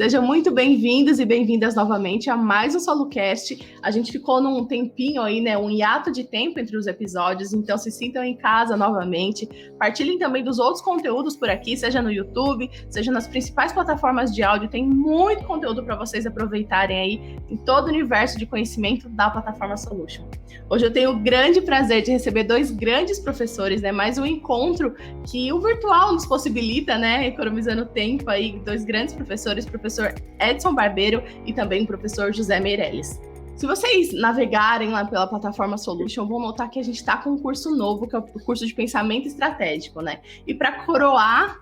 Sejam muito bem-vindos e bem-vindas novamente a mais um SoloCast. A gente ficou num tempinho aí, né, um hiato de tempo entre os episódios, então se sintam em casa novamente. Partilhem também dos outros conteúdos por aqui, seja no YouTube, seja nas principais plataformas de áudio. Tem muito conteúdo para vocês aproveitarem aí em todo o universo de conhecimento da plataforma Solution. Hoje eu tenho o grande prazer de receber dois grandes professores, né, mais um encontro que o virtual nos possibilita, né, economizando tempo aí, dois grandes professores, professor Edson Barbeiro e também o professor José Meirelles. Se vocês navegarem lá pela plataforma Solution, vão notar que a gente está com um curso novo, que é o curso de pensamento estratégico, né? E para coroar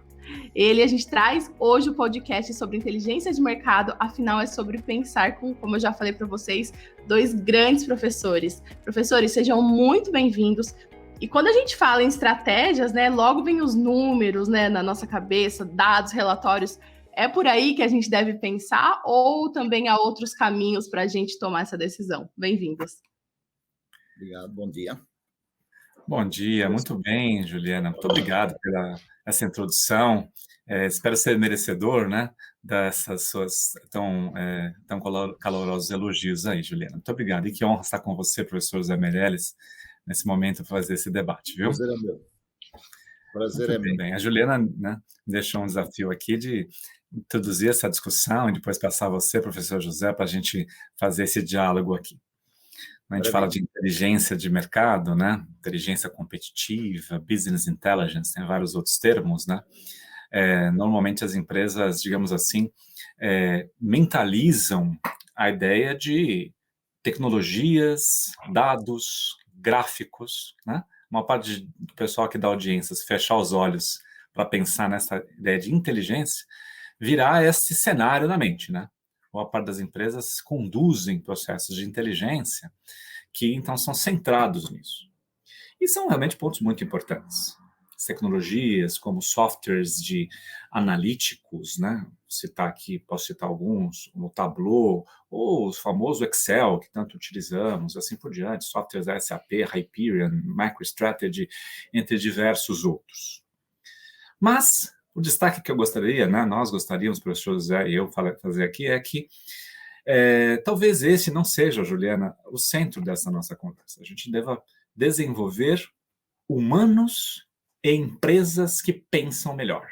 ele, a gente traz hoje o podcast sobre inteligência de mercado, afinal é sobre pensar com, como eu já falei para vocês, dois grandes professores. Professores, sejam muito bem-vindos. E quando a gente fala em estratégias, né, logo vem os números, né, na nossa cabeça, dados, relatórios. É por aí que a gente deve pensar ou também há outros caminhos para a gente tomar essa decisão? Bem-vindos. Obrigado, bom dia. Bom dia, muito bem, Juliana. Muito obrigado pela essa introdução. Espero ser merecedor, né, dessas suas tão calorosos elogios aí, Juliana. Muito obrigado. E que honra estar com você, professor José Meirelles, nesse momento para fazer esse debate, viu? Prazer é meu. Prazer muito é meu. Bem. A Juliana, né, me deixou um desafio aqui de introduzir essa discussão e depois passar você, professor José, para a gente fazer esse diálogo aqui. A gente fala de inteligência de mercado, né? Inteligência competitiva, business intelligence, tem vários outros termos, né? Normalmente as empresas, digamos assim, mentalizam a ideia de tecnologias, dados, gráficos, né? Uma parte do pessoal que dá audiências fechar os olhos para pensar nessa ideia de inteligência, virá esse cenário na mente, né? Boa parte das empresas conduzem processos de inteligência que, então, são centrados nisso. E são realmente pontos muito importantes. As tecnologias como softwares de analíticos, né? Posso citar alguns, como o Tableau, ou o famoso Excel, que tanto utilizamos, assim por diante, softwares da SAP, Hyperion, MicroStrategy, entre diversos outros. Mas o destaque que eu gostaria, né, nós gostaríamos, professor José e eu, fazer aqui é que talvez esse não seja, Juliana, o centro dessa nossa conversa. A gente deva desenvolver humanos e empresas que pensam melhor.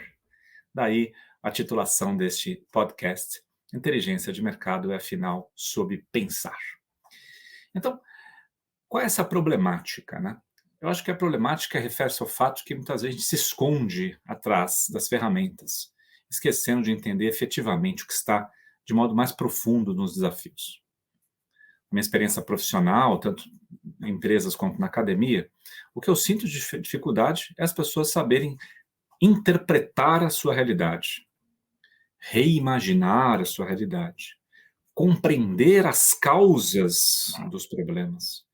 Daí a titulação deste podcast, Inteligência de Mercado é, afinal, sobre pensar. Então, qual é essa problemática, né? Eu acho que a problemática refere-se ao fato que muitas vezes a gente se esconde atrás das ferramentas, esquecendo de entender efetivamente o que está de modo mais profundo nos desafios. Na minha experiência profissional, tanto em empresas quanto na academia, o que eu sinto de dificuldade é as pessoas saberem interpretar a sua realidade, reimaginar a sua realidade, compreender as causas dos problemas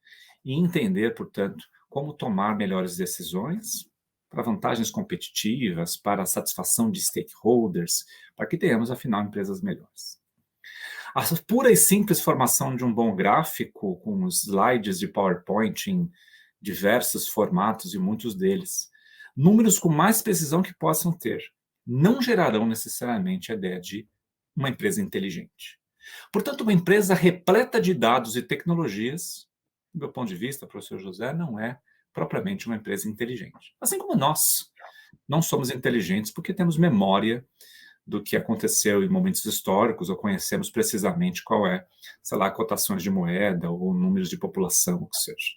e entender, portanto, como tomar melhores decisões para vantagens competitivas, para a satisfação de stakeholders, para que tenhamos, afinal, empresas melhores. A pura e simples formação de um bom gráfico, com slides de PowerPoint em diversos formatos e muitos deles, números com mais precisão que possam ter, não gerarão necessariamente a ideia de uma empresa inteligente. Portanto, uma empresa repleta de dados e tecnologias, do meu ponto de vista, professor José, não é propriamente uma empresa inteligente. Assim como nós não somos inteligentes porque temos memória do que aconteceu em momentos históricos, ou conhecemos precisamente qual é, sei lá, cotações de moeda ou números de população, o que seja.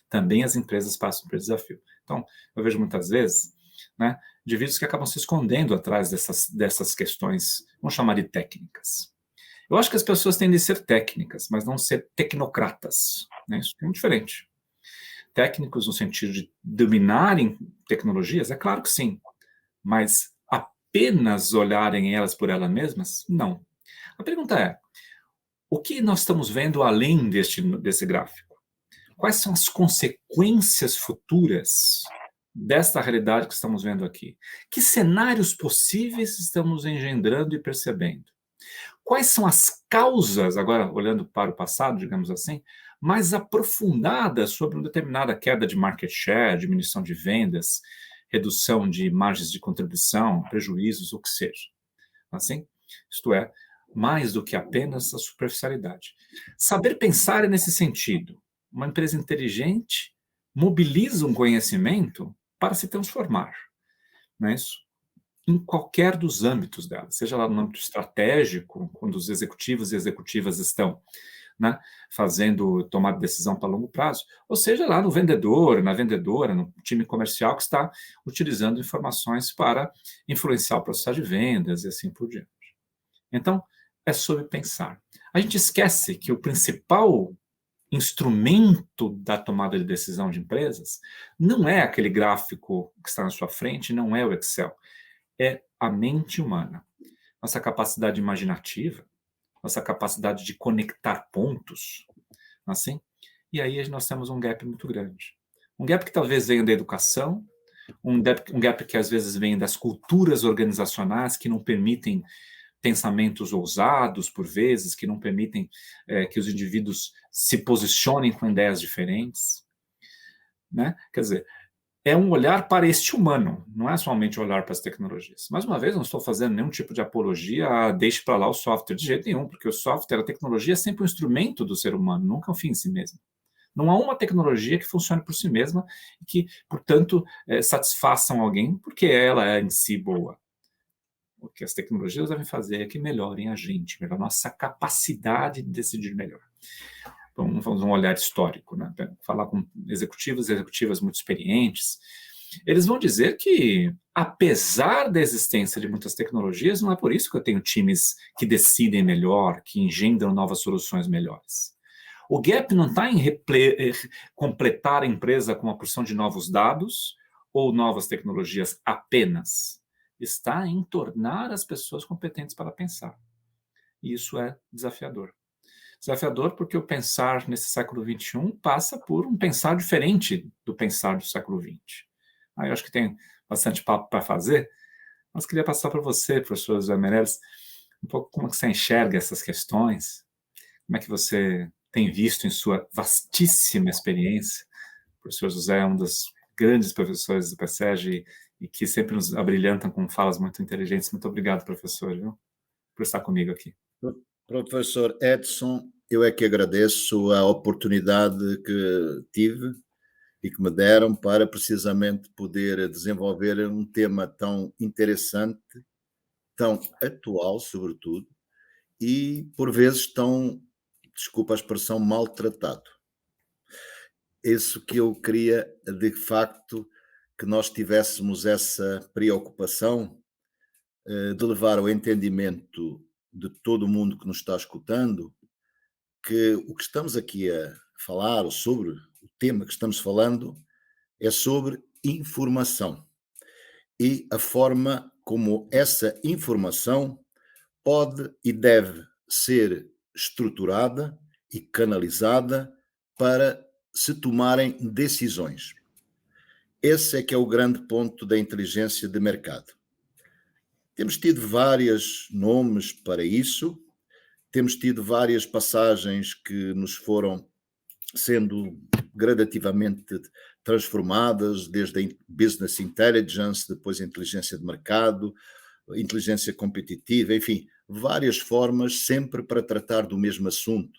Também as empresas passam por desafio. Então, eu vejo muitas vezes, né, indivíduos que acabam se escondendo atrás dessas questões, vamos chamar de técnicas. Eu acho que as pessoas tendem a ser técnicas, mas não ser tecnocratas, né? Isso é muito diferente. Técnicos no sentido de dominarem tecnologias, é claro que sim, mas apenas olharem elas por elas mesmas? Não. A pergunta é, o que nós estamos vendo além desse gráfico? Quais são as consequências futuras desta realidade que estamos vendo aqui? Que cenários possíveis estamos engendrando e percebendo? Quais são as causas, agora olhando para o passado, digamos assim, mais aprofundadas sobre uma determinada queda de market share, diminuição de vendas, redução de margens de contribuição, prejuízos, o que seja. Assim, Isto é, mais do que apenas a superficialidade. Saber pensar é nesse sentido. Uma empresa inteligente mobiliza um conhecimento para se transformar, não é isso? Em qualquer dos âmbitos dela, seja lá no âmbito estratégico, quando os executivos e executivas estão, né, fazendo tomar decisão para longo prazo, ou seja lá no vendedor, na vendedora, no time comercial que está utilizando informações para influenciar o processo de vendas e assim por diante. Então, é sobre pensar. A gente esquece que o principal instrumento da tomada de decisão de empresas não é aquele gráfico que está na sua frente, não é o Excel, é a mente humana, nossa capacidade imaginativa, nossa capacidade de conectar pontos, assim. E aí nós temos um gap muito grande. Um gap que talvez venha da educação, um gap que às vezes vem das culturas organizacionais que não permitem pensamentos ousados, por vezes, que não permitem que os indivíduos se posicionem com ideias diferentes, né? Quer dizer, é um olhar para este humano, não é somente olhar para as tecnologias. Mais uma vez, não estou fazendo nenhum tipo de apologia a deixe para lá o software, de jeito nenhum, porque o software, a tecnologia é sempre um instrumento do ser humano, nunca um fim em si mesmo. Não há uma tecnologia que funcione por si mesma e que, portanto, satisfaçam alguém porque ela é em si boa. O que as tecnologias devem fazer é que melhorem a gente, melhorem a nossa capacidade de decidir melhor. Então, vamos fazer um olhar histórico, né? Falar com executivos e executivas muito experientes. Eles vão dizer que, apesar da existência de muitas tecnologias, não é por isso que eu tenho times que decidem melhor, que engendram novas soluções melhores. O gap não está em completar a empresa com uma porção de novos dados ou novas tecnologias apenas. Está em tornar as pessoas competentes para pensar. E isso é desafiador. Desafiador porque o pensar nesse século XXI passa por um pensar diferente do pensar do século XX. Aí eu acho que tem bastante papo para fazer, mas queria passar para você, professor José Meirelles, um pouco como é que você enxerga essas questões, como é que você tem visto em sua vastíssima experiência. O professor José é um dos grandes professores do PSEG e que sempre nos abrilhantam com falas muito inteligentes. Muito obrigado, professor, viu, por estar comigo aqui. Professor Edson, eu é que agradeço a oportunidade que tive e que me deram para precisamente poder desenvolver um tema tão interessante, tão atual, sobretudo, e por vezes tão, desculpa a expressão, maltratado. Isso que eu queria, de facto, que nós tivéssemos essa preocupação de levar ao entendimento de todo mundo que nos está escutando que o que estamos aqui a falar, ou sobre o tema que estamos falando, é sobre informação e a forma como essa informação pode e deve ser estruturada e canalizada para se tomarem decisões. Esse é que é o grande ponto da inteligência de mercado. Temos tido vários nomes para isso, temos tido várias passagens que nos foram sendo gradativamente transformadas, desde a business intelligence, depois a inteligência de mercado, inteligência competitiva, enfim, várias formas sempre para tratar do mesmo assunto,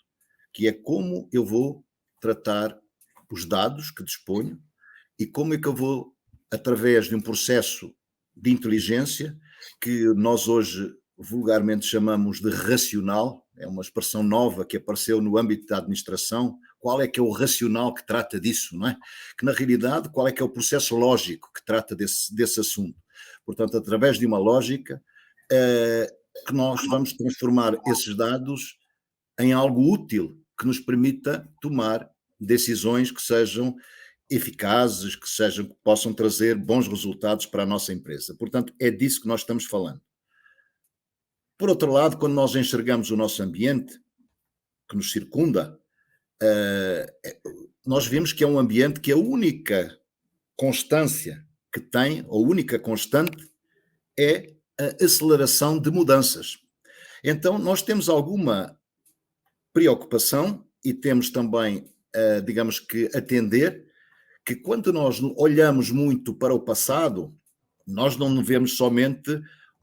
que é como eu vou tratar os dados que disponho e como é que eu vou, através de um processo de inteligência, que nós hoje vulgarmente chamamos de racional, é uma expressão nova que apareceu no âmbito da administração. Qual é que é o racional que trata disso, não é? Que na realidade, qual é que é o processo lógico que trata desse assunto? Portanto, através de uma lógica, que nós vamos transformar esses dados em algo útil que nos permita tomar decisões que sejam eficazes, que possam trazer bons resultados para a nossa empresa. Portanto, é disso que nós estamos falando. Por outro lado, quando nós enxergamos o nosso ambiente, que nos circunda, nós vemos que é um ambiente que a única constância que tem, ou única constante, é a aceleração de mudanças. Então, nós temos alguma preocupação e temos também, digamos que, atender que quando nós olhamos muito para o passado, nós não vemos somente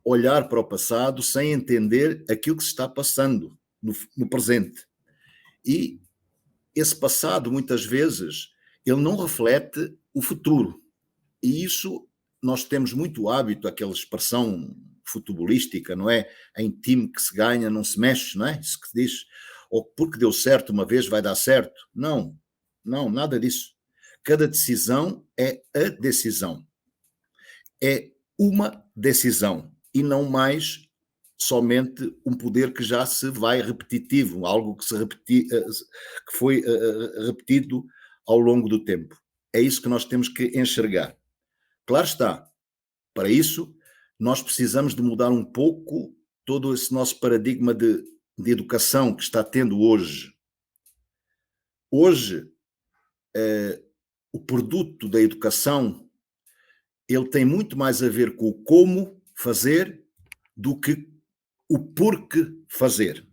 olhar para o passado sem entender aquilo que se está passando no presente. E esse passado, muitas vezes, ele não reflete o futuro. E isso, nós temos muito hábito, aquela expressão futebolística, não é? Em time que se ganha não se mexe, não é? Isso que se diz. Ou porque deu certo uma vez vai dar certo. Não, nada disso. Cada decisão é a decisão. É uma decisão e não mais somente um poder que já se vai repetitivo, algo que foi repetido ao longo do tempo. É isso que nós temos que enxergar. Claro está, para isso nós precisamos de mudar um pouco todo esse nosso paradigma de educação que está tendo hoje. Hoje, o produto da educação, ele tem muito mais a ver com o como fazer do que o porquê fazer.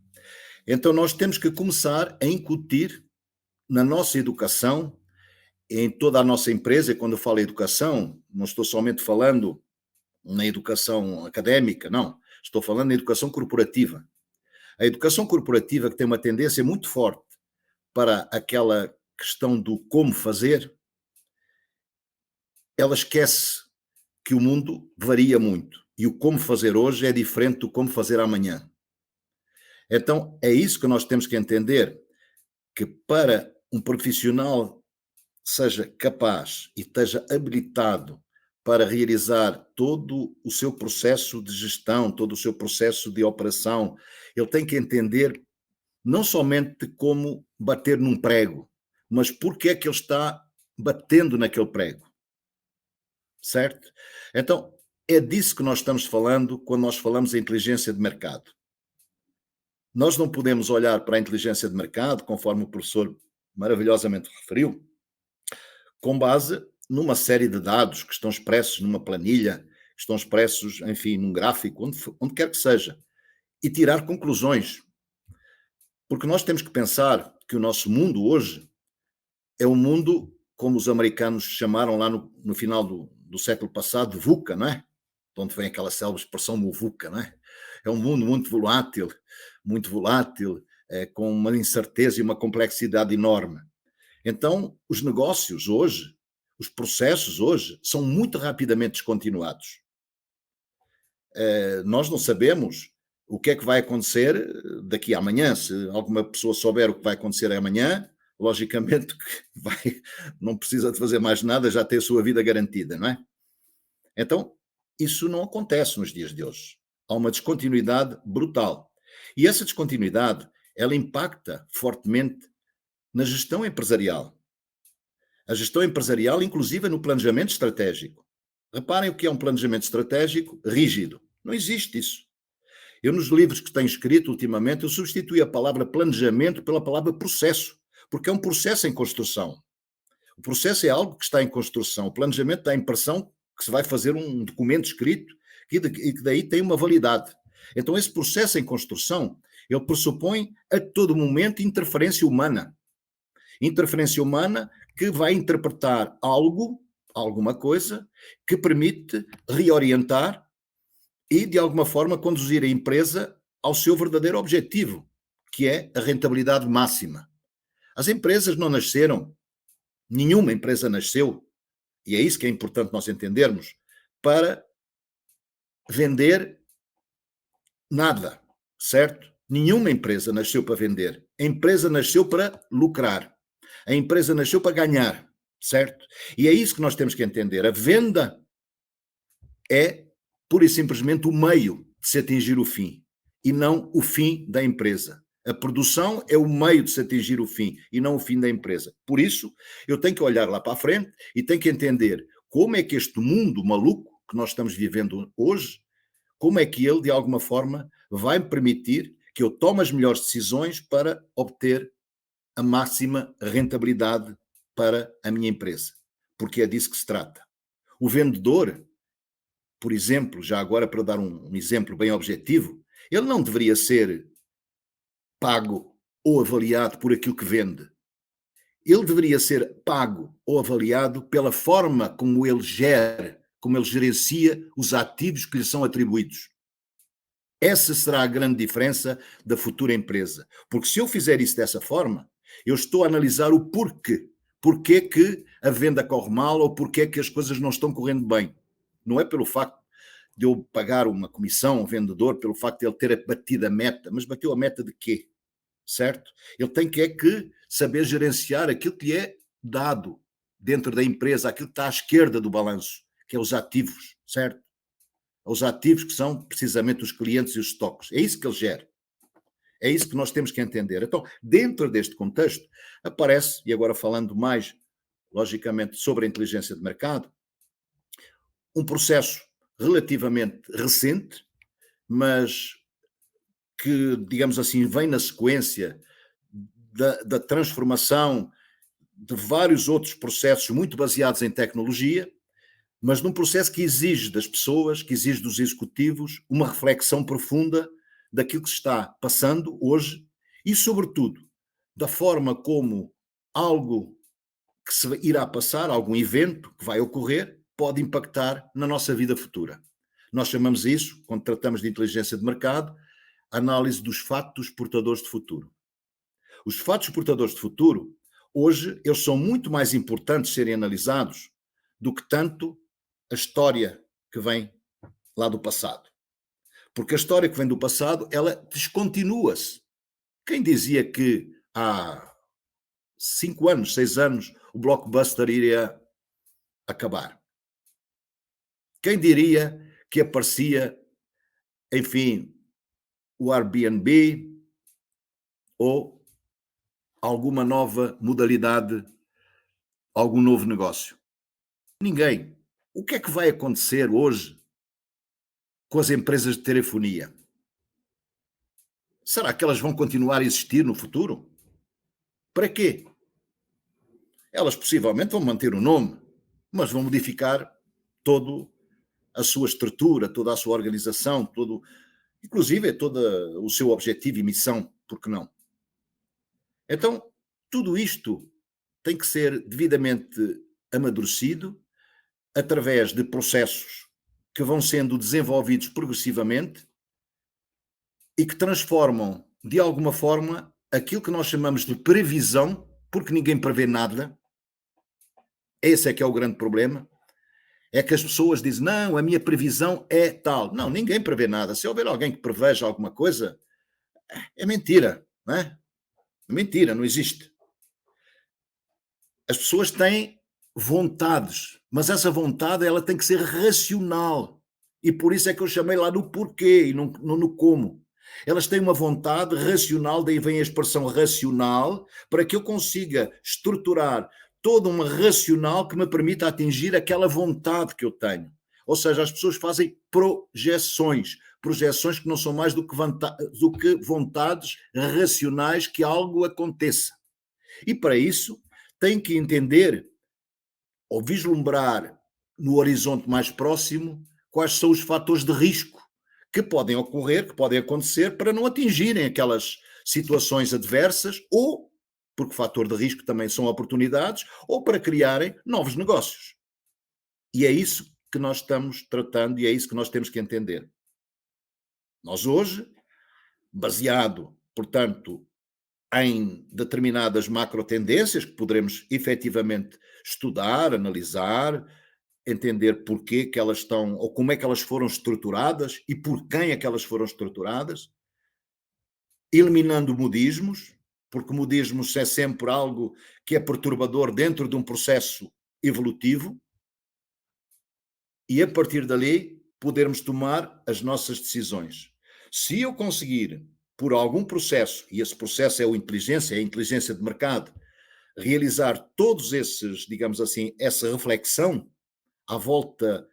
Então nós temos que começar a incutir na nossa educação, em toda a nossa empresa. E quando eu falo educação, não estou somente falando na educação académica, não. Estou falando na educação corporativa. A educação corporativa, que tem uma tendência muito forte para aquela questão do como fazer, ela esquece que o mundo varia muito. E o como fazer hoje é diferente do como fazer amanhã. Então, é isso que nós temos que entender, que para um profissional seja capaz e esteja habilitado para realizar todo o seu processo de gestão, todo o seu processo de operação, ele tem que entender não somente como bater num prego, mas porque é que ele está batendo naquele prego. Certo? Então, é disso que nós estamos falando quando nós falamos em inteligência de mercado. Nós não podemos olhar para a inteligência de mercado, conforme o professor maravilhosamente referiu, com base numa série de dados que estão expressos numa planilha, que estão expressos, enfim, num gráfico, onde quer que seja, e tirar conclusões. Porque nós temos que pensar que o nosso mundo hoje é um mundo, como os americanos chamaram lá no final do século passado, VUCA, não é? De onde vem aquela célebre expressão VUCA, não é? É um mundo muito volátil, com uma incerteza e uma complexidade enorme. Então, os negócios hoje, os processos hoje, são muito rapidamente descontinuados. Nós não sabemos o que é que vai acontecer daqui a amanhã. Se alguma pessoa souber o que vai acontecer amanhã, logicamente não precisa de fazer mais nada, já tem a sua vida garantida, não é? Então, isso não acontece nos dias de hoje. Há uma descontinuidade brutal. E essa descontinuidade, ela impacta fortemente na gestão empresarial. A gestão empresarial, inclusive no planejamento estratégico. Reparem o que é um planejamento estratégico rígido. Não existe isso. Eu, nos livros que tenho escrito ultimamente, eu substituí a palavra planejamento pela palavra processo, porque é um processo em construção. O processo é algo que está em construção. O planejamento dá a impressão que se vai fazer um documento escrito e que daí tem uma validade. Então, esse processo em construção, ele pressupõe a todo momento interferência humana. Interferência humana que vai interpretar alguma coisa, que permite reorientar e, de alguma forma, conduzir a empresa ao seu verdadeiro objetivo, que é a rentabilidade máxima. As empresas não nasceram, nenhuma empresa nasceu, e é isso que é importante nós entendermos, para vender nada, certo? Nenhuma empresa nasceu para vender. A empresa nasceu para lucrar. A empresa nasceu para ganhar, certo? E é isso que nós temos que entender. A venda é, pura e simplesmente, o meio de se atingir o fim, e não o fim da empresa. A produção é o meio de se atingir o fim, e não o fim da empresa. Por isso, eu tenho que olhar lá para a frente e tenho que entender como é que este mundo maluco que nós estamos vivendo hoje, como é que ele, de alguma forma, vai me permitir que eu tome as melhores decisões para obter a máxima rentabilidade para a minha empresa. Porque é disso que se trata. O vendedor, por exemplo, já agora para dar um exemplo bem objetivo, ele não deveria ser pago ou avaliado por aquilo que vende. Ele deveria ser pago ou avaliado pela forma como ele gera, como ele gerencia os ativos que lhe são atribuídos. Essa será a grande diferença da futura empresa. Porque se eu fizer isso dessa forma, eu estou a analisar o porquê. Porquê que a venda corre mal ou porquê que as coisas não estão correndo bem. Não é pelo facto de eu pagar uma comissão ao vendedor, pelo facto de ele ter batido a meta. Mas bateu a meta de quê? Certo? Ele tem que saber gerenciar aquilo que lhe é dado dentro da empresa, aquilo que está à esquerda do balanço, que é os ativos, certo? Os ativos que são precisamente os clientes e os estoques. É isso que ele gera. É isso que nós temos que entender. Então, dentro deste contexto, aparece, e agora falando mais, logicamente, sobre a inteligência de mercado, um processo relativamente recente, mas que, digamos assim, vem na sequência da transformação de vários outros processos muito baseados em tecnologia, mas num processo que exige das pessoas, que exige dos executivos, uma reflexão profunda daquilo que se está passando hoje e, sobretudo, da forma como algo que se irá passar, algum evento que vai ocorrer, pode impactar na nossa vida futura. Nós chamamos isso, quando tratamos de inteligência de mercado, análise dos fatos portadores de futuro. Os fatos portadores de futuro, hoje, eles são muito mais importantes serem analisados do que tanto a história que vem lá do passado. Porque a história que vem do passado, ela descontinua-se. Quem dizia que há 5 anos, 6 anos, o Blockbuster iria acabar? Quem diria que aparecia, enfim, o Airbnb ou alguma nova modalidade, algum novo negócio? Ninguém. O que é que vai acontecer hoje com as empresas de telefonia? Será que elas vão continuar a existir no futuro? Para quê? Elas possivelmente vão manter o nome, mas vão modificar toda a sua estrutura, toda a sua organização, inclusive todo o seu objetivo e missão, por que não? Então, tudo isto tem que ser devidamente amadurecido através de processos que vão sendo desenvolvidos progressivamente e que transformam, de alguma forma, aquilo que nós chamamos de previsão, porque ninguém prevê nada. Esse é que é o grande problema. É que as pessoas dizem, não, a minha previsão é tal. Não, ninguém prevê nada. Se houver alguém que preveja alguma coisa, é mentira, não é? É mentira, não existe. As pessoas têm vontades, mas essa vontade ela tem que ser racional. E por isso é que eu chamei lá no porquê e não no como. Elas têm uma vontade racional, daí vem a expressão racional, para que eu consiga estruturar toda uma racional que me permita atingir aquela vontade que eu tenho. Ou seja, as pessoas fazem projeções que não são mais do que vontades racionais que algo aconteça. E para isso tem que entender ou vislumbrar no horizonte mais próximo quais são os fatores de risco que podem ocorrer, que podem acontecer para não atingirem aquelas situações adversas ou, porque fator de risco também são oportunidades, ou para criarem novos negócios. E é isso que nós estamos tratando e é isso que nós temos que entender. Nós hoje, baseado, portanto, em determinadas macro-tendências que poderemos efetivamente estudar, analisar, entender porquê que elas estão, ou como é que elas foram estruturadas e por quem é que elas foram estruturadas, eliminando modismos, porque modismos é sempre algo que é perturbador dentro de um processo evolutivo, e a partir dali podermos tomar as nossas decisões. Se eu conseguir, por algum processo, e esse processo é a inteligência de mercado, realizar todos esses, digamos assim, essa reflexão à volta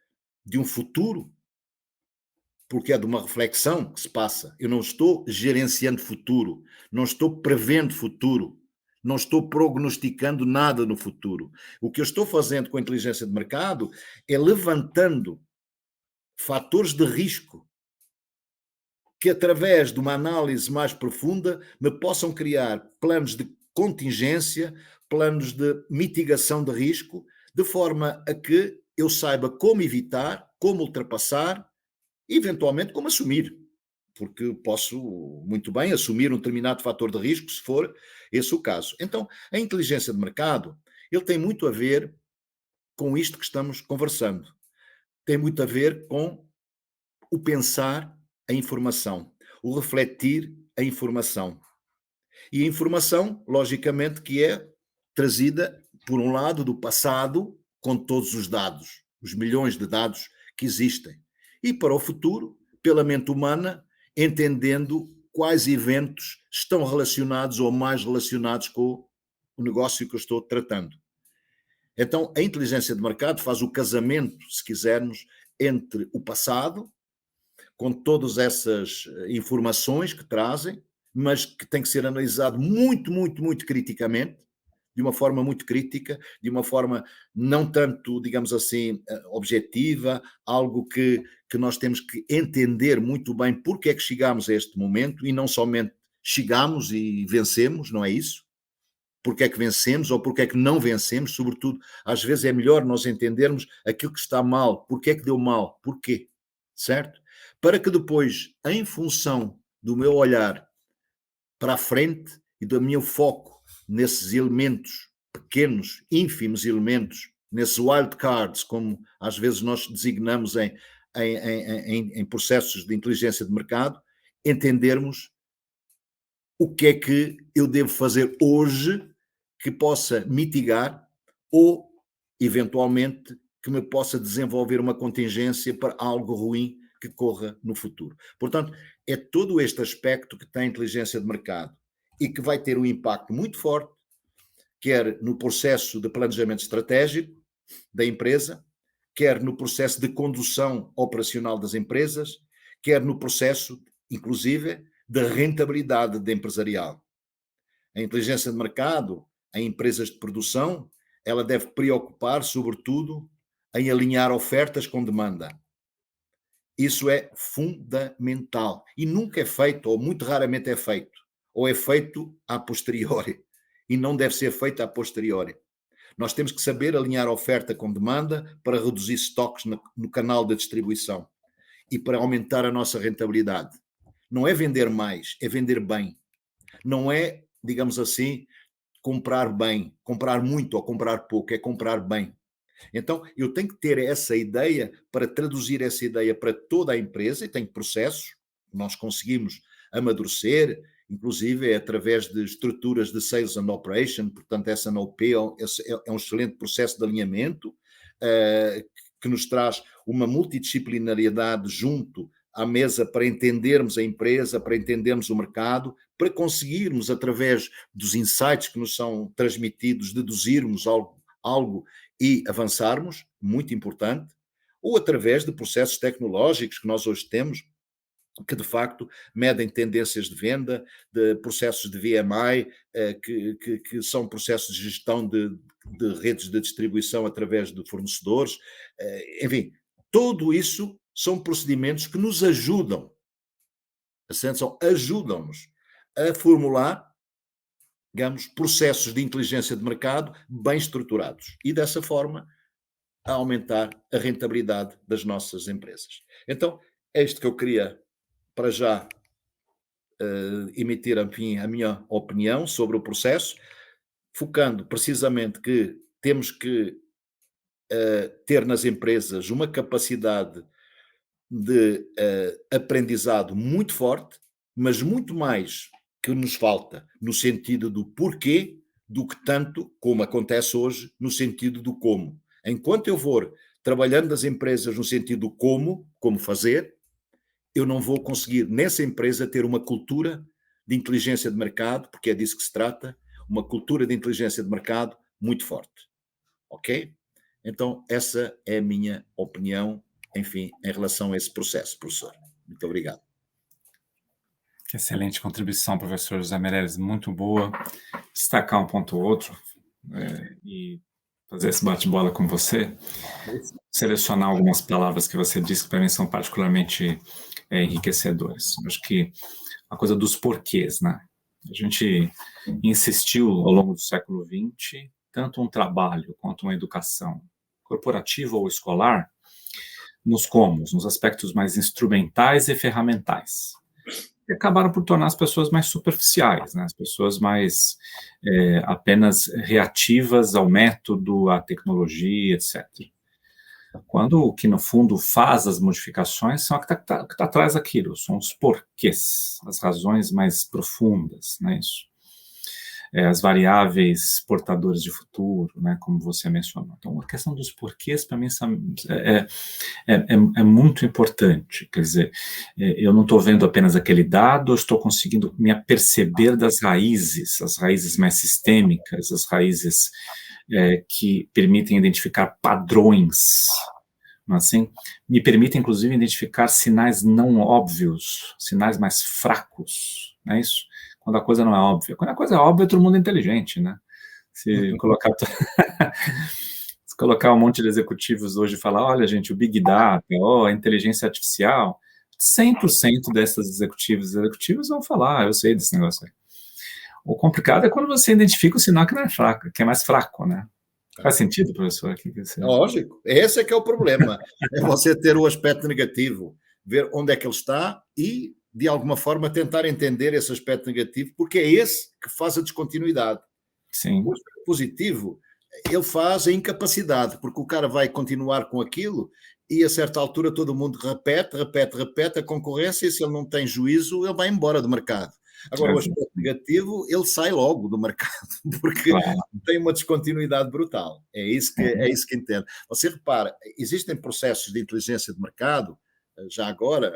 de um futuro, porque é de uma reflexão que se passa. Eu não estou gerenciando futuro, não estou prevendo futuro, não estou prognosticando nada no futuro. O que eu estou fazendo com a inteligência de mercado é levantando fatores de risco que, através de uma análise mais profunda, me possam criar planos de contingência, planos de mitigação de risco, de forma a que eu saiba como evitar, como ultrapassar e, eventualmente, como assumir. porque posso muito bem assumir um determinado fator de risco, se for esse o caso. Então, a inteligência de mercado, ele tem muito a ver com isto que estamos conversando. Tem muito a ver com o pensar a informação, o refletir a informação. E a informação, logicamente, que é trazida, por um lado, do passado, com todos os dados, os milhões de dados que existem. E para o futuro, pela mente humana, entendendo quais eventos estão relacionados ou mais relacionados com o negócio que eu estou tratando. Então, a inteligência de mercado faz o casamento, se quisermos, entre o passado, com todas essas informações que trazem, mas que tem que ser analisado muito, muito, muito criticamente, de uma forma muito crítica, de uma forma não tanto, digamos assim, objetiva, algo que nós temos que entender muito bem porque é que chegamos a este momento e não somente chegamos e vencemos, não é isso? Porque é que vencemos ou porque é que não vencemos, sobretudo, às vezes é melhor nós entendermos aquilo que está mal, porque é que deu mal, porquê, certo? Para que depois, em função do meu olhar para a frente e do meu foco nesses elementos pequenos, ínfimos elementos, nesses wildcards, como às vezes nós designamos em processos de inteligência de mercado, entendermos o que é que eu devo fazer hoje que possa mitigar ou, eventualmente, que me possa desenvolver uma contingência para algo ruim que corra no futuro. Portanto, é todo este aspecto que tem a inteligência de mercado e que vai ter um impacto muito forte, quer no processo de planejamento estratégico da empresa, quer no processo de condução operacional das empresas, quer no processo, inclusive, da rentabilidade da empresarial. A inteligência de mercado, em empresas de produção, ela deve preocupar, sobretudo, em alinhar ofertas com demanda. Isso é fundamental e nunca é feito, ou muito raramente é feito, ou é feito a posteriori e não deve ser feito a posteriori. Nós temos que saber alinhar a oferta com demanda para reduzir estoques no canal da distribuição e para aumentar a nossa rentabilidade. Não é vender mais, é vender bem. Não é, digamos assim, comprar bem, comprar muito ou comprar pouco, é comprar bem. Então, eu tenho que ter essa ideia para traduzir essa ideia para toda a empresa, e tenho processos, nós conseguimos amadurecer, inclusive através de estruturas de Sales and Operation, portanto, essa NOP é um excelente processo de alinhamento, que nos traz uma multidisciplinariedade junto à mesa para entendermos a empresa, para entendermos o mercado, para conseguirmos, através dos insights que nos são transmitidos, deduzirmos algo e avançarmos, muito importante, ou através de processos tecnológicos que nós hoje temos, que de facto medem tendências de venda, de processos de VMI, que são processos de gestão de redes de distribuição através de fornecedores, enfim, tudo isso são procedimentos que nos ajudam, ajudam-nos a formular, digamos, processos de inteligência de mercado bem estruturados e dessa forma a aumentar a rentabilidade das nossas empresas. Então, é isto que eu queria para já emitir, enfim, a minha opinião sobre o processo, focando precisamente que temos que ter nas empresas uma capacidade de aprendizado muito forte, mas muito mais que nos falta no sentido do porquê do que tanto, como acontece hoje, no sentido do como. Enquanto eu for trabalhando nas empresas no sentido do como fazer, eu não vou conseguir nessa empresa ter uma cultura de inteligência de mercado, porque é disso que se trata, uma cultura de inteligência de mercado muito forte. Ok? Então, essa é a minha opinião, enfim, em relação a esse processo, professor. Muito obrigado. Excelente contribuição, professor José Meireles, muito boa. Destacar um ponto ou outro e fazer esse bate-bola com você, selecionar algumas palavras que você disse que para mim são particularmente enriquecedoras. Eu acho que a coisa dos porquês, né? A gente insistiu ao longo do século XX, tanto um trabalho quanto uma educação corporativa ou escolar, nos aspectos mais instrumentais e ferramentais. e acabaram por tornar as pessoas mais superficiais, né? As pessoas mais apenas reativas ao método, à tecnologia, etc. Quando o que, no fundo, faz as modificações são o que está atrás daquilo, são os porquês, as razões mais profundas, não é isso? As variáveis portadoras de futuro, né, como você mencionou. Então, a questão dos porquês, para mim, é muito importante. Quer dizer, eu não estou vendo apenas aquele dado, eu estou conseguindo me aperceber das raízes, as raízes mais sistêmicas, as raízes que permitem identificar padrões, assim, me permitem, inclusive, identificar sinais não óbvios, sinais mais fracos, não é isso? Quando a coisa não é óbvia. Quando a coisa é óbvia, todo mundo é inteligente, né? Se colocar um monte de executivos hoje e falar, olha, gente, o Big Data, a inteligência artificial, 100% desses executivos vão falar, eu sei desse negócio aí. O complicado é quando você identifica o sinal que não é fraco, que é mais fraco, né? Faz sentido, professor? Lógico, esse é que é o problema. É você ter o aspecto negativo, ver onde é que ele está e, de alguma forma, tentar entender esse aspecto negativo, porque é esse que faz a descontinuidade. Sim. O aspecto positivo, ele faz a incapacidade, porque o cara vai continuar com aquilo e, a certa altura, todo mundo repete a concorrência, e se ele não tem juízo, ele vai embora do mercado. Agora, o aspecto negativo, ele sai logo do mercado, porque tem uma descontinuidade brutal. É isso que entendo. Você repara, existem processos de inteligência de mercado, já agora,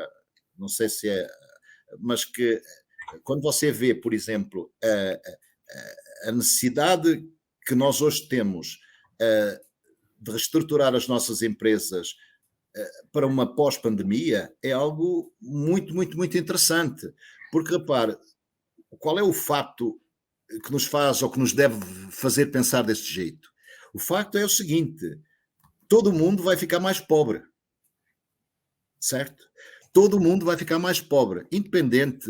não sei se é, mas que quando você vê, por exemplo, a necessidade que nós hoje temos de reestruturar as nossas empresas para uma pós-pandemia, é algo muito, muito, muito interessante. Porque, repare, qual é o fato que nos faz ou que nos deve fazer pensar deste jeito? O facto é o seguinte: todo mundo vai ficar mais pobre, certo? Todo mundo vai ficar mais pobre, independente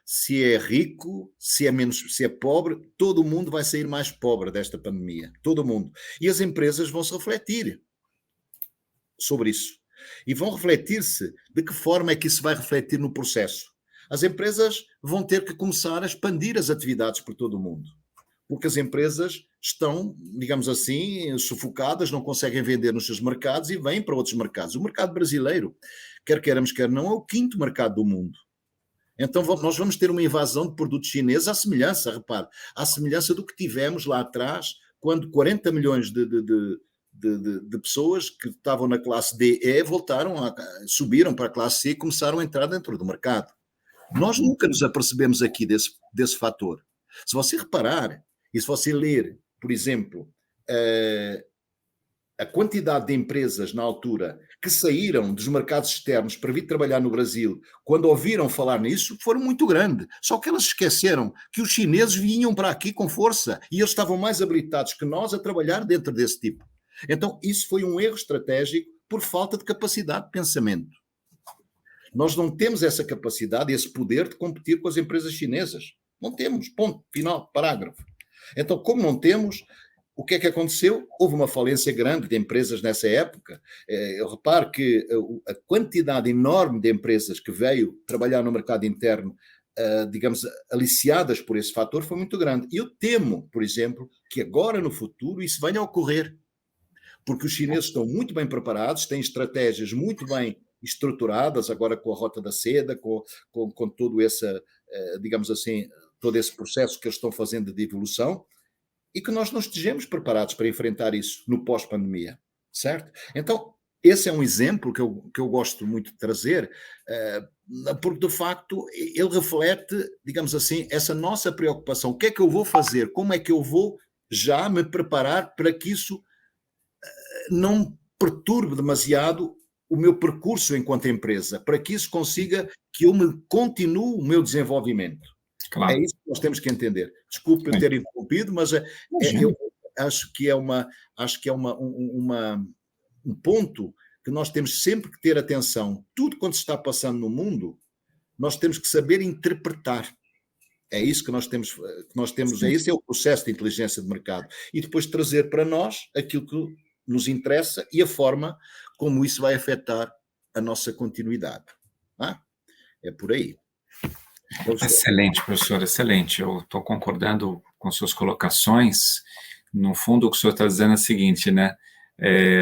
se é rico, se é menos, se é pobre, todo mundo vai sair mais pobre desta pandemia, todo mundo. E as empresas vão se refletir sobre isso. E vão refletir-se de que forma é que isso vai refletir no processo. As empresas vão ter que começar a expandir as atividades por todo o mundo, porque as empresas estão, digamos assim, sufocadas, não conseguem vender nos seus mercados e vêm para outros mercados. O mercado brasileiro, quer queiramos, quer não, é o 5º mercado do mundo. Então nós vamos ter uma invasão de produtos chineses à semelhança, repare, à semelhança do que tivemos lá atrás, quando 40 milhões de pessoas que estavam na classe D e subiram para a classe C e começaram a entrar dentro do mercado. Nós nunca nos apercebemos aqui desse fator. Se você reparar, e se você ler, por exemplo, a quantidade de empresas na altura que saíram dos mercados externos para vir trabalhar no Brasil, quando ouviram falar nisso, foram muito grandes. Só que elas esqueceram que os chineses vinham para aqui com força e eles estavam mais habilitados que nós a trabalhar dentro desse tipo. Então, isso foi um erro estratégico por falta de capacidade de pensamento. Nós não temos essa capacidade, esse poder de competir com as empresas chinesas. Não temos, ponto, final, parágrafo. Então, como não temos, o que é que aconteceu? Houve uma falência grande de empresas nessa época. Eu reparo que a quantidade enorme de empresas que veio trabalhar no mercado interno, digamos, aliciadas por esse fator, foi muito grande. E eu temo, por exemplo, que agora no futuro isso venha a ocorrer, porque os chineses estão muito bem preparados, têm estratégias muito bem estruturadas, agora com a Rota da Seda, com todo esse, digamos assim, todo esse processo que eles estão fazendo de evolução, e que nós não estejamos preparados para enfrentar isso no pós-pandemia, certo? Então, esse é um exemplo que eu gosto muito de trazer, porque, de facto, ele reflete, digamos assim, essa nossa preocupação. O que é que eu vou fazer? Como é que eu vou já me preparar para que isso não perturbe demasiado o meu percurso enquanto empresa, para que isso consiga que eu continue o meu desenvolvimento. Claro. É isso que nós temos que entender. Desculpe eu ter interrompido, mas eu acho que é um ponto que nós temos sempre que ter atenção. Tudo quanto se está passando no mundo, nós temos que saber interpretar. É isso que nós temos, esse é o processo de inteligência de mercado. E depois trazer para nós aquilo que nos interessa e a forma como isso vai afetar a nossa continuidade. É por aí. Excelente, professor, excelente. Eu estou concordando com suas colocações. No fundo, o que o senhor está dizendo é o seguinte, né?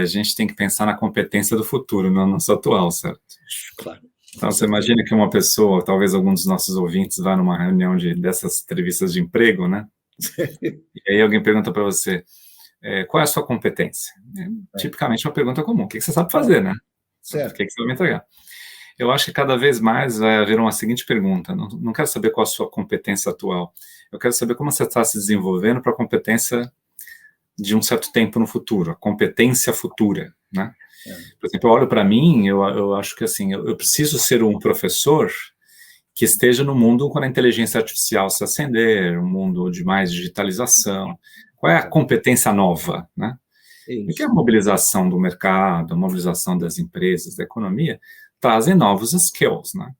A gente tem que pensar na competência do futuro, não no nosso atual, certo? Claro. Então, você imagina que uma pessoa, talvez algum dos nossos ouvintes, vá numa reunião dessas entrevistas de emprego, né? E aí alguém pergunta para você, qual é a sua competência? Tipicamente uma pergunta comum. O que você sabe fazer, né? Certo. O que você vai me entregar? Eu acho que cada vez mais vai haver uma seguinte pergunta. Não quero saber qual a sua competência atual. Eu quero saber como você está se desenvolvendo para a competência de um certo tempo no futuro, a competência futura, né? Por exemplo, eu olho para mim, eu acho que assim, eu preciso ser um professor que esteja no mundo quando a inteligência artificial se acender, um mundo de mais digitalização. Qual é a competência nova, né? Porque a mobilização do mercado, a mobilização das empresas, da economia, trazem novos skills, né?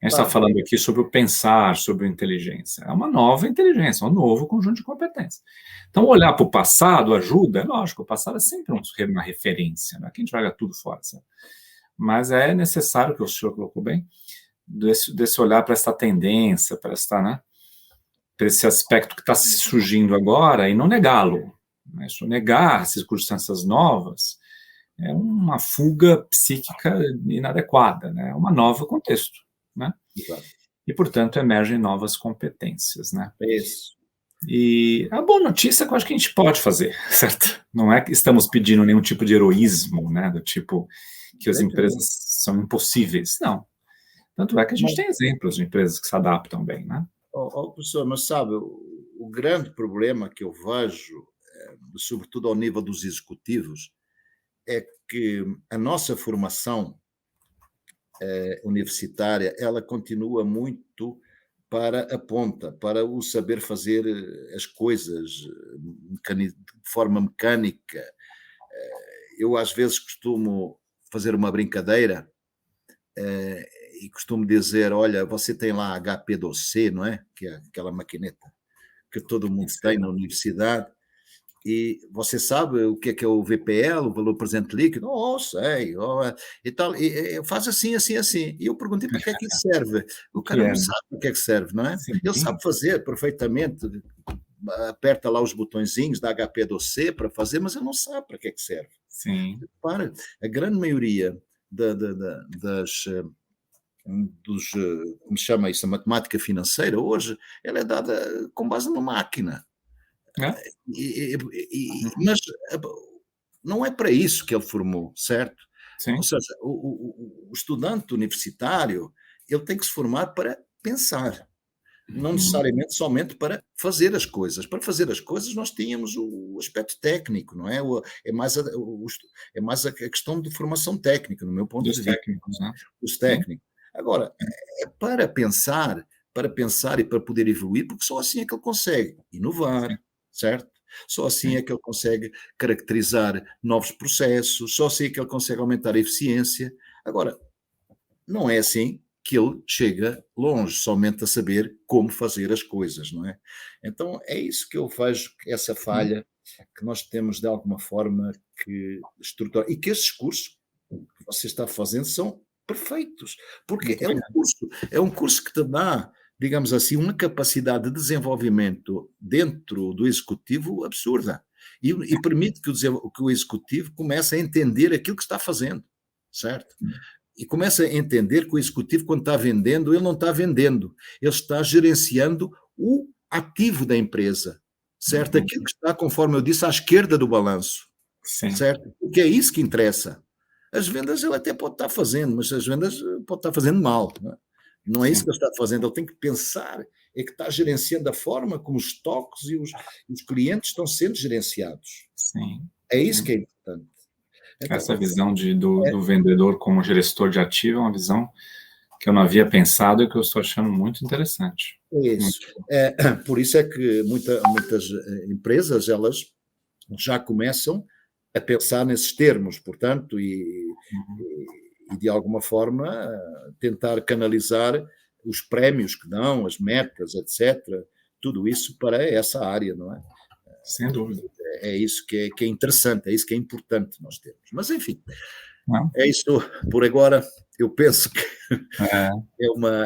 A gente está falando aqui sobre o pensar, sobre a inteligência. É uma nova inteligência, um novo conjunto de competências. Então, olhar para o passado ajuda, é lógico, o passado é sempre uma referência, não é que a gente joga tudo fora, sabe? Mas é necessário, que o senhor colocou bem, desse olhar para essa tendência, para esse aspecto que está surgindo agora e não negá-lo. Né? Se eu negar as circunstâncias novas, é uma fuga psíquica inadequada, né? É um novo contexto, né? Exato. E, portanto, emergem novas competências, né? Isso. E a boa notícia é que eu acho que a gente pode fazer, certo? Não é que estamos pedindo nenhum tipo de heroísmo, né? Do tipo que as empresas são impossíveis, não. Tanto é que a gente tem exemplos de empresas que se adaptam bem, né? Professor, mas sabe, o grande problema que eu vejo, sobretudo ao nível dos executivos, é que a nossa formação universitária, ela continua muito para a ponta, para o saber fazer as coisas de forma mecânica. Eu, às vezes, costumo fazer uma brincadeira e costumo dizer, olha, você tem lá HP2C, não é? Que é aquela maquineta que todo mundo tem na universidade. E você sabe o que é o VPL, o valor presente líquido? Sei. E tal. E faz assim, assim, assim. E eu perguntei para que é que isso serve. O cara não sabe para que é que serve, não é? Sim. Ele sabe fazer perfeitamente, aperta lá os botõezinhos da HP2C para fazer, mas ele não sabe para que é que serve. Sim. Para a grande maioria como se chama isso, a matemática financeira, hoje, ela é dada com base numa máquina. Mas não é para isso que ele formou, certo? Sim. Ou seja, o estudante universitário, ele tem que se formar para pensar, não necessariamente somente para fazer as coisas. Para fazer as coisas nós tínhamos o aspecto técnico, não é? É mais a questão de formação técnica, no meu ponto de vista. Técnicos, né? Os técnicos. Agora, é para pensar e para poder evoluir, porque só assim é que ele consegue inovar, certo? Só assim é que ele consegue caracterizar novos processos, só assim é que ele consegue aumentar a eficiência. Agora, não é assim que ele chega longe, somente a saber como fazer as coisas, não é? Então, é isso que eu vejo, essa falha que nós temos de alguma forma que estruturar. E que esses cursos que você está fazendo são perfeitos, porque é um curso que te dá, digamos assim, uma capacidade de desenvolvimento dentro do executivo absurda e permite que o executivo comece a entender aquilo que está fazendo, certo? E começa a entender que o executivo, quando está vendendo, ele não está vendendo, ele está gerenciando o ativo da empresa, certo? Aquilo que está, conforme eu disse, à esquerda do balanço, certo? Porque é isso que interessa. As vendas ele até pode estar fazendo, mas as vendas pode estar fazendo mal. Não é isso que ele está fazendo, ele tem que pensar, é que está gerenciando a forma como os estoques e os clientes estão sendo gerenciados. Sim. É isso que é importante. Então, essa visão do vendedor como gestor de ativo é uma visão que eu não havia pensado e que eu estou achando muito interessante. É isso. Por isso é que muitas empresas, elas já começam a pensar nesses termos, portanto, e de alguma forma tentar canalizar os prémios que dão, as metas, etc., tudo isso para essa área, não é? Sem dúvida. É isso que é interessante, é isso que é importante nós termos. Mas, enfim, é isso por agora. eu penso que É,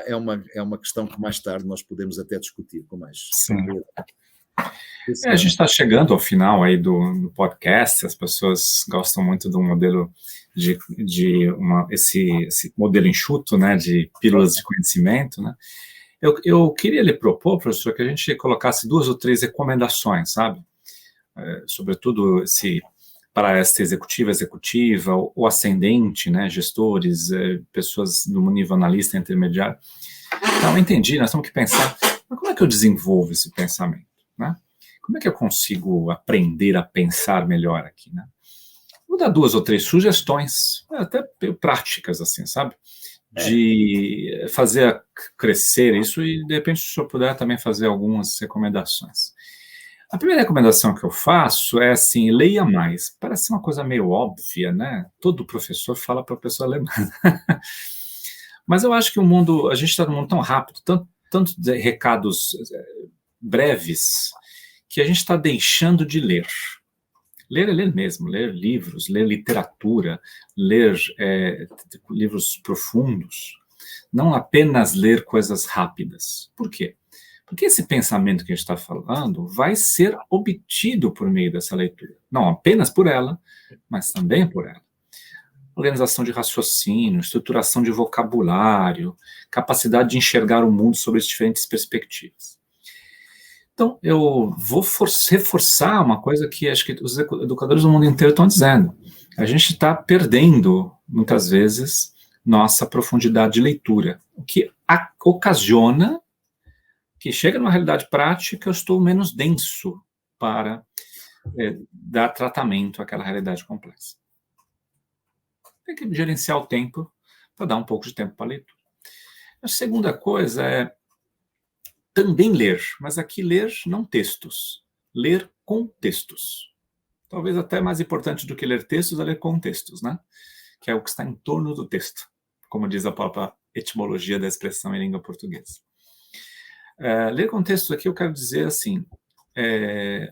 é uma questão que mais tarde nós podemos até discutir com mais sim. tranquilidade. A gente está chegando ao final aí do podcast, as pessoas gostam muito do modelo esse modelo enxuto, né, de pílulas de conhecimento, né? Eu queria lhe propor, professor, que a gente colocasse 2 ou 3 recomendações, sabe? Sobretudo para esta executiva, ou ascendente, né, gestores, pessoas do nível analista intermediário. Então, eu entendi, nós temos que pensar, mas como é que eu desenvolvo esse pensamento, né? Como é que eu consigo aprender a pensar melhor aqui, né? Vou dar 2 ou 3 sugestões, até práticas, assim, sabe? De fazer crescer isso e, de repente, se o senhor puder também fazer algumas recomendações. A primeira recomendação que eu faço é assim, leia mais. Parece uma coisa meio óbvia, né? Todo professor fala para a pessoa ler mais. Mas eu acho que a gente está num mundo tão rápido, tantos recados breves, que a gente está deixando de ler. Ler é ler mesmo, ler livros, ler literatura, ler livros profundos, não apenas ler coisas rápidas. Por quê? Porque esse pensamento que a gente está falando vai ser obtido por meio dessa leitura. Não apenas por ela, mas também por ela. Organização de raciocínio, estruturação de vocabulário, capacidade de enxergar o mundo sob as diferentes perspectivas. Então, eu vou reforçar uma coisa que acho que os educadores do mundo inteiro estão dizendo. A gente está perdendo, muitas vezes, nossa profundidade de leitura, o que ocasiona que chega numa realidade prática, eu estou menos denso para dar tratamento àquela realidade complexa. Tem que gerenciar o tempo para dar um pouco de tempo para a leitura. A segunda coisa é também ler, mas aqui ler não textos, ler contextos. Talvez até mais importante do que ler textos é ler contextos, né? Que é o que está em torno do texto, como diz a própria etimologia da expressão em língua portuguesa. Ler contextos aqui eu quero dizer assim,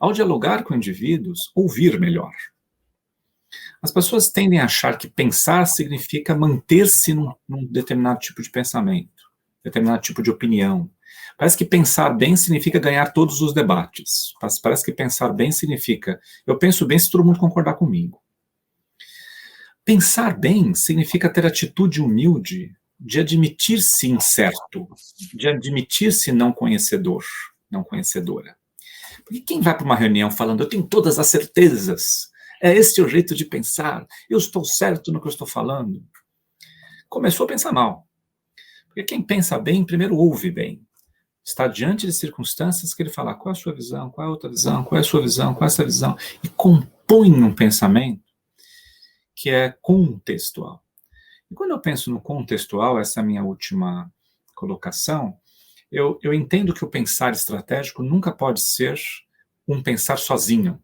ao dialogar com indivíduos, ouvir melhor. As pessoas tendem a achar que pensar significa manter-se num determinado tipo de pensamento, determinado tipo de opinião. Parece que pensar bem significa ganhar todos os debates. Parece que pensar bem significa, eu penso bem se todo mundo concordar comigo. Pensar bem significa ter atitude humilde de admitir-se incerto, de admitir-se não conhecedor, não conhecedora. Porque quem vai para uma reunião falando, eu tenho todas as certezas, é esse o jeito de pensar, eu estou certo no que eu estou falando, começou a pensar mal. Porque quem pensa bem, primeiro ouve bem. Está diante de circunstâncias que ele fala, qual é a sua visão, qual é a outra visão, qual é a sua visão, qual é essa visão, e compõe um pensamento que é contextual. E quando eu penso no contextual, essa é a minha última colocação, eu entendo que o pensar estratégico nunca pode ser um pensar sozinho.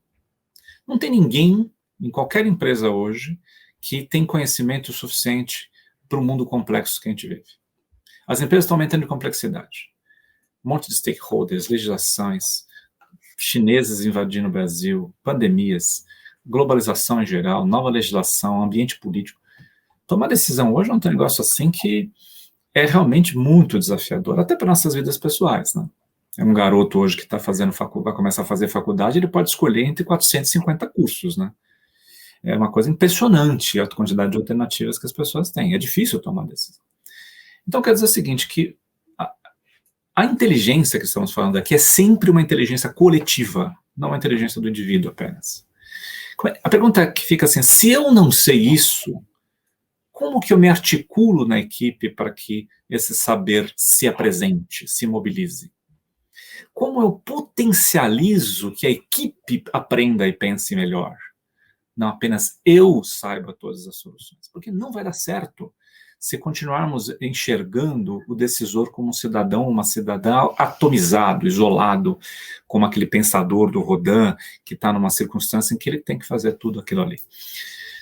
Não tem ninguém, em qualquer empresa hoje, que tem conhecimento suficiente para o mundo complexo que a gente vive. As empresas estão aumentando de complexidade. Um monte de stakeholders, legislações, chineses invadindo o Brasil, pandemias, globalização em geral, nova legislação, ambiente político. Tomar decisão hoje é um negócio assim que é realmente muito desafiador, até para nossas vidas pessoais, né? É um garoto hoje que está fazendo vai começar a fazer faculdade, ele pode escolher entre 450 cursos, né? É uma coisa impressionante a quantidade de alternativas que as pessoas têm. É difícil tomar decisão. Então, quer dizer o seguinte, que a inteligência que estamos falando aqui é sempre uma inteligência coletiva, não uma inteligência do indivíduo apenas. A pergunta que fica assim, se eu não sei isso, como que eu me articulo na equipe para que esse saber se apresente, se mobilize? Como eu potencializo que a equipe aprenda e pense melhor? Não apenas eu saiba todas as soluções. Porque não vai dar certo se continuarmos enxergando o decisor como um cidadão, uma cidadã atomizado, isolado, como aquele pensador do Rodin, que está numa circunstância em que ele tem que fazer tudo aquilo ali.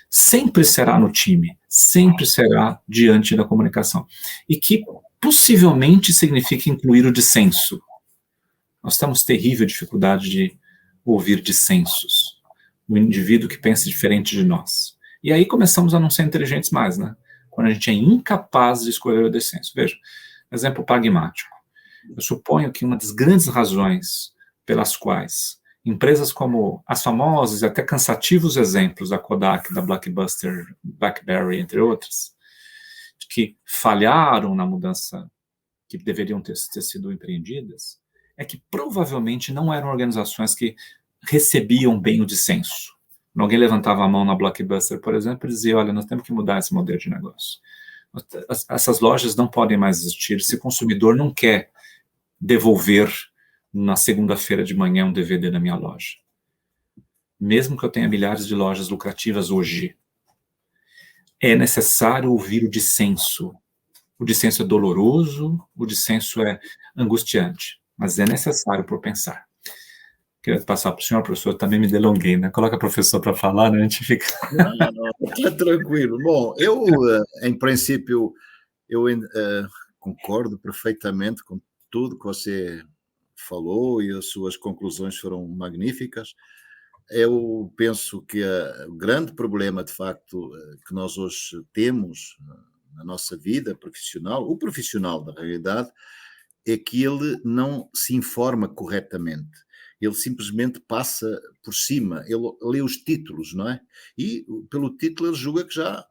Sempre será no time, sempre será diante da comunicação. E que possivelmente significa incluir o dissenso. Nós temos terrível dificuldade de ouvir dissensos. O indivíduo que pensa diferente de nós. E aí começamos a não ser inteligentes mais, né? quando a gente é incapaz de escolher o descenso. Veja, exemplo pragmático. Eu suponho que uma das grandes razões pelas quais empresas como as famosas e até cansativos exemplos da Kodak, da Blockbuster, BlackBerry, entre outras, que falharam na mudança que deveriam ter sido empreendidas, é que provavelmente não eram organizações que recebiam bem o dissenso. Alguém levantava a mão na Blockbuster, por exemplo, e dizia, olha, nós temos que mudar esse modelo de negócio. Essas lojas não podem mais existir se o consumidor não quer devolver na segunda-feira de manhã um DVD na minha loja. Mesmo que eu tenha milhares de lojas lucrativas hoje, é necessário ouvir o dissenso. O dissenso é doloroso, o dissenso é angustiante, mas é necessário por pensar. Queria passar para o senhor, professor, também me delonguei, né? Coloca o professor para falar, né? A gente fica... Não, está tranquilo. Bom, eu, em princípio, eu concordo perfeitamente com tudo que você falou e as suas conclusões foram magníficas. Eu penso que o grande problema, de facto, que nós hoje temos na nossa vida profissional, o profissional, da realidade, é que ele não se informa corretamente. Ele simplesmente passa por cima, ele lê os títulos, não é? E pelo título ele julga que já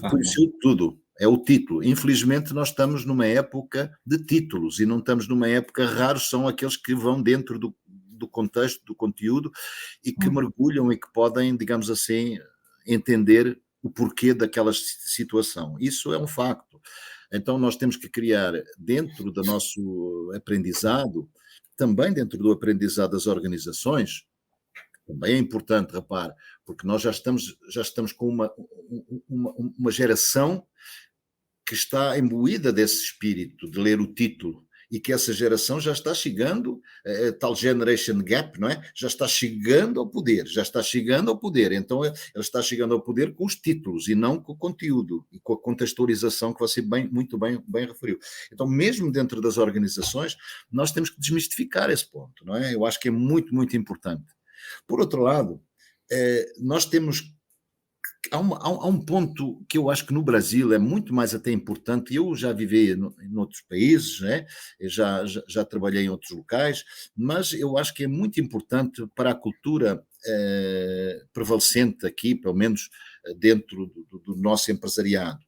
conheceu tudo. É o título. Infelizmente nós estamos numa época de títulos e não estamos numa época, raros são aqueles que vão dentro do contexto, do conteúdo e que mergulham e que podem, digamos assim, entender o porquê daquela situação. Isso é um facto. Então nós temos que criar dentro do nosso aprendizado, também dentro do aprendizado das organizações, também é importante, repare, porque nós já estamos com uma geração que está imbuída desse espírito de ler o título e que essa geração já está chegando, tal generation gap, não é? Já está chegando ao poder, Então, ela está chegando ao poder com os títulos e não com o conteúdo e com a contextualização que você muito bem referiu. Então, mesmo dentro das organizações, nós temos que desmistificar esse ponto, não é? Eu acho que é muito, muito importante. Por outro lado, nós temos... Há um ponto que eu acho que no Brasil é muito mais até importante. Eu já vivi em outros países, né? Eu já trabalhei em outros locais, mas eu acho que é muito importante para a cultura prevalecente aqui, pelo menos dentro do nosso empresariado.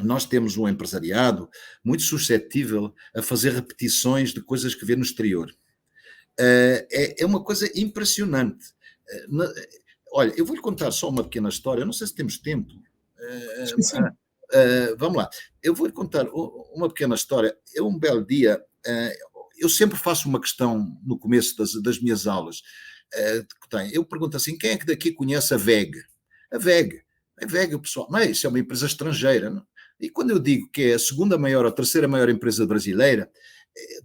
Nós temos um empresariado muito suscetível a fazer repetições de coisas que vê no exterior. É uma coisa impressionante. Olha, eu vou-lhe contar só uma pequena história, não sei se temos tempo. Sim. Vamos lá. Eu vou-lhe contar uma pequena história. Eu, um belo dia, eu sempre faço uma questão no começo das minhas aulas. Eu pergunto assim, quem é que daqui conhece a WEG? A WEG, o pessoal, mas isso é uma empresa estrangeira. Não? E quando eu digo que é a segunda maior ou terceira maior empresa brasileira,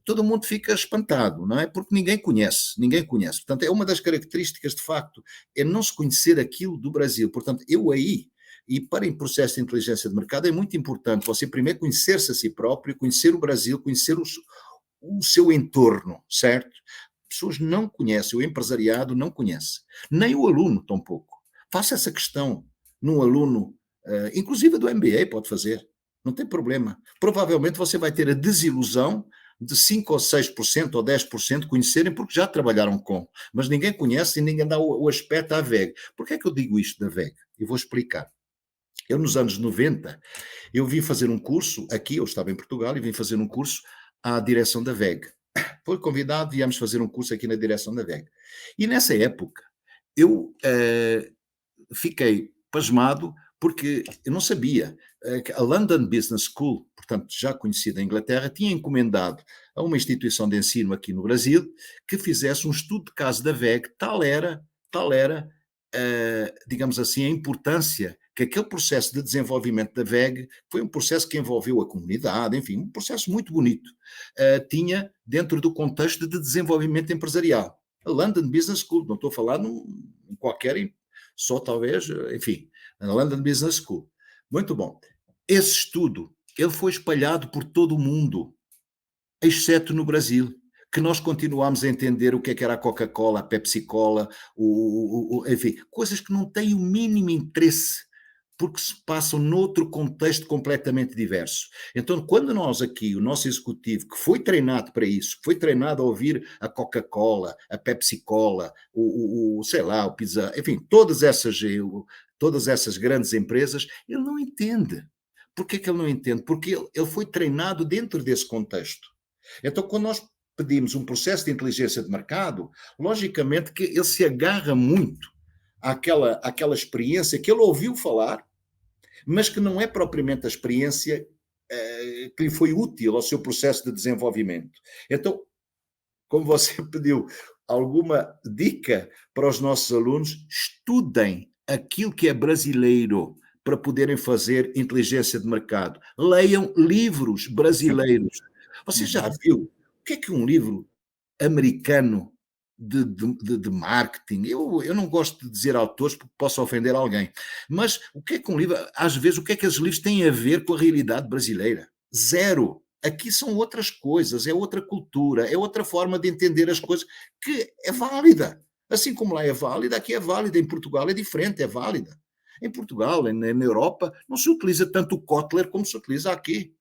todo mundo fica espantado, não é? Porque ninguém conhece. Portanto, é uma das características, de facto, é não se conhecer aquilo do Brasil. Portanto, e para em processo de inteligência de mercado é muito importante você primeiro conhecer-se a si próprio, conhecer o Brasil, conhecer o seu entorno, certo? Pessoas não conhecem, o empresariado não conhece, nem o aluno tampouco. Faça essa questão num aluno, inclusive do MBA pode fazer, não tem problema. Provavelmente você vai ter a desilusão de 5% ou 6% ou 10% conhecerem porque já trabalharam com, mas ninguém conhece e ninguém dá o aspecto à WEG. Por que é que eu digo isto da WEG? Eu vou explicar. Eu, nos anos 90, eu vim fazer um curso, aqui, eu estava em Portugal, e vim fazer um curso à direção da WEG. Fui convidado, viemos fazer um curso aqui na direção da WEG. E nessa época, eu fiquei pasmado porque eu não sabia que a London Business School, portanto já conhecida em Inglaterra, tinha encomendado a uma instituição de ensino aqui no Brasil que fizesse um estudo de caso da WEG, tal era, digamos assim, a importância que aquele processo de desenvolvimento da WEG foi um processo que envolveu a comunidade, enfim, um processo muito bonito, tinha dentro do contexto de desenvolvimento empresarial. A London Business School, não estou a falar em qualquer, só talvez, enfim, a London Business School. Muito bom. Esse estudo, ele foi espalhado por todo o mundo, exceto no Brasil, que nós continuamos a entender o que era a Coca-Cola, a Pepsi-Cola, enfim, coisas que não têm o mínimo interesse porque se passam noutro contexto completamente diverso. Então, quando nós aqui, o nosso executivo, que foi treinado para isso, que foi treinado a ouvir a Coca-Cola, a Pepsi-Cola, sei lá, o Pizza, enfim, todas essas grandes empresas, ele não entende. Porquê que ele não entende? Porque ele foi treinado dentro desse contexto. Então, quando nós pedimos um processo de inteligência de mercado, logicamente que ele se agarra muito àquela experiência que ele ouviu falar, mas que não é propriamente a experiência que lhe foi útil ao seu processo de desenvolvimento. Então, como você pediu alguma dica para os nossos alunos, estudem aquilo que é brasileiro para poderem fazer inteligência de mercado. Leiam livros brasileiros. Você já viu o que é um livro americano de marketing? Eu não gosto de dizer autores porque posso ofender alguém, mas o que é que um livro, às vezes, o que é que esses livros têm a ver com a realidade brasileira? Zero. Aqui são outras coisas, é outra cultura, é outra forma de entender as coisas que é válida. Assim como lá é válida, aqui é válida, em Portugal é diferente, é válida. Em Portugal, na Europa, não se utiliza tanto o Kotler como se utiliza aqui.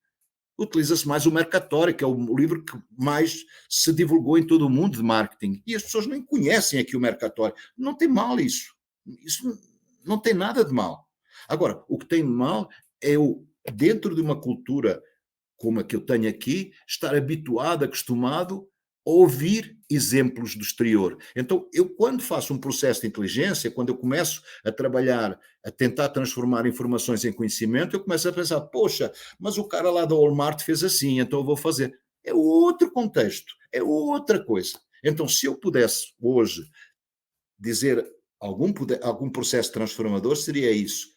Utiliza-se mais o Mercatório, que é o livro que mais se divulgou em todo o mundo de marketing. E as pessoas nem conhecem aqui o Mercatório. Não tem mal isso. Isso não tem nada de mal. Agora, o que tem de mal é dentro de uma cultura como a que eu tenho aqui, estar habituado, acostumado a ouvir exemplos do exterior. Então, eu quando faço um processo de inteligência, quando eu começo a trabalhar, a tentar transformar informações em conhecimento, eu começo a pensar, poxa, mas o cara lá da Walmart fez assim, então eu vou fazer. É outro contexto, é outra coisa. Então, se eu pudesse hoje dizer algum processo transformador, seria isso.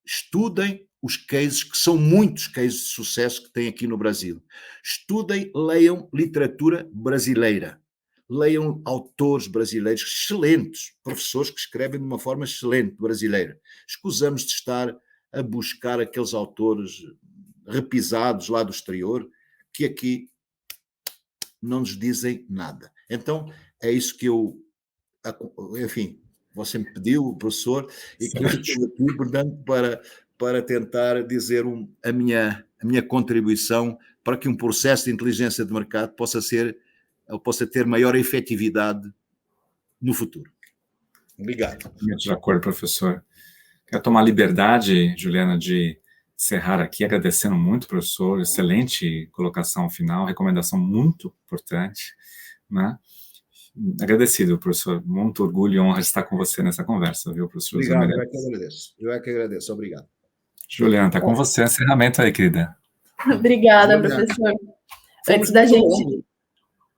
Estudem os cases, que são muitos cases de sucesso que tem aqui no Brasil. Estudem, leiam literatura brasileira. Leiam autores brasileiros excelentes, professores que escrevem de uma forma excelente brasileira. Escusamos de estar a buscar aqueles autores repisados lá do exterior, que aqui não nos dizem nada. Então, é isso que eu... Enfim, você me pediu, professor, e que eu estou aqui, portanto, para tentar dizer a minha contribuição para que um processo de inteligência de mercado possa ter maior efetividade no futuro. Obrigado. De acordo, professor. Quero tomar a liberdade, Juliana, de encerrar aqui agradecendo muito, professor, excelente colocação final, recomendação muito importante, né? Agradecido, professor. Muito orgulho e honra de estar com você nessa conversa, viu, professor? Obrigado, eu é que agradeço. Obrigado. Juliana, está com você o encerramento aí, querida. Obrigada, professor. Antes da gente...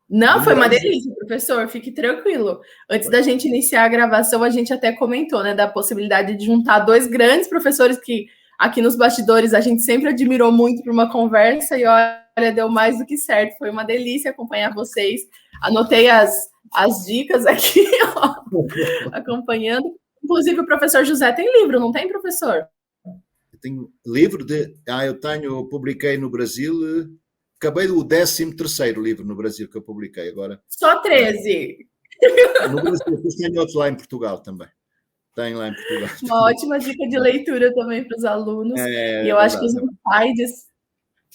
Não, foi uma delícia, professor, fique tranquilo. Antes da gente iniciar a gravação, a gente até comentou, né, da possibilidade de juntar dois grandes professores que aqui nos bastidores a gente sempre admirou muito para uma conversa e olha, deu mais do que certo. Foi uma delícia acompanhar vocês. Anotei as dicas aqui, ó, acompanhando. Inclusive, o professor José tem livro, não tem, professor? Tenho livro eu publiquei no Brasil, acabei do 13º livro no Brasil que eu publiquei agora. Só 13? No Brasil, depois tenho outros lá em Portugal também. Tem lá em Portugal. Uma ótima dica de leitura também para os alunos. E eu acho que os insights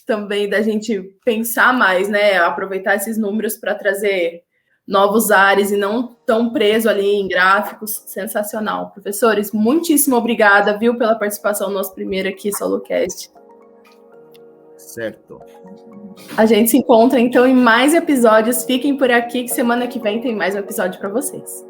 também da gente pensar mais, né? Aproveitar esses números para trazer novos ares e não tão preso ali em gráficos. Sensacional. Professores, muitíssimo obrigada, viu, pela participação no nosso primeiro aqui, SoloCast. Certo. A gente se encontra, então, em mais episódios. Fiquem por aqui, que semana que vem tem mais um episódio para vocês.